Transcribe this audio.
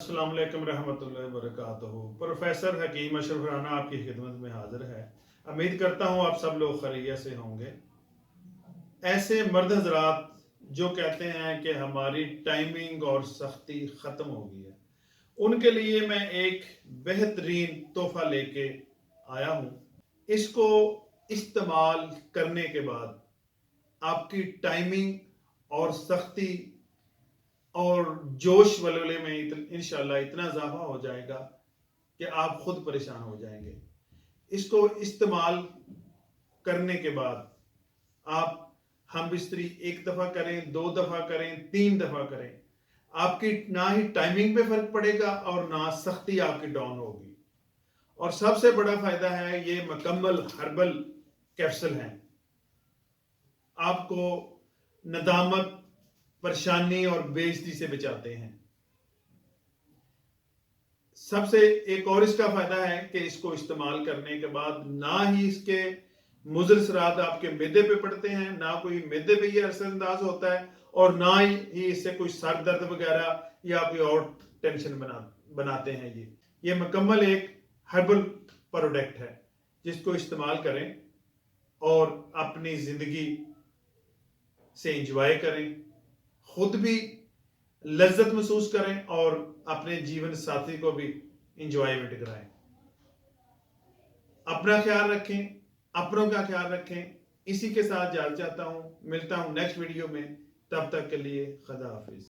अस्सलाम वालेकुम रहमतुल्लाहि व बरकातहू। प्रोफेसर हकीम अशरफ राना आपकी खिदमत में हाजिर है। उम्मीद करता हूँ आप सब लोग खैरियत से होंगे। ऐसे मर्द हजरात जो कहते हैं कि हमारी टाइमिंग और सख्ती ख़त्म हो गई है, उनके लिए मैं एक बेहतरीन तोहफा लेके आया हूँ। इसको इस्तेमाल करने के बाद आपकी टाइमिंग और सख्ती और जोश वलवले में इंशाल्लाह इतना इजाफा हो जाएगा कि आप खुद परेशान हो जाएंगे। इसको इस्तेमाल करने के बाद आप हम बिस्तरी एक दफा करें, दो दफा करें, तीन दफा करें, आपकी ना ही टाइमिंग पे फर्क पड़ेगा और ना सख्ती आपकी डाउन होगी। और सबसे बड़ा फायदा है, ये मुकम्मल हर्बल कैप्सूल हैं। आपको नदामत, परेशानी और बेइज्जती से बचाते हैं। सबसे एक और इसका फायदा है कि इसको इस्तेमाल करने के बाद ना ही इसके मुज़र असरात आपके मैदे पे पड़ते हैं, ना कोई मैदे पे ये असरअंदाज होता है, और ना ही इससे कोई सर दर्द वगैरह या कोई और टेंशन बनाते हैं। ये मुकम्मल एक हर्बल प्रोडक्ट है जिसको इस्तेमाल करें और अपनी ज़िंदगी से इंजॉय करें, खुद भी लज्जत महसूस करें और अपने जीवन साथी को भी इंजॉयमेंट कराएं। अपना ख्याल रखें, अपनों का ख्याल रखें। इसी के साथ जाना चाहता हूं, मिलता हूं नेक्स्ट वीडियो में। तब तक के लिए खुदा हाफिज।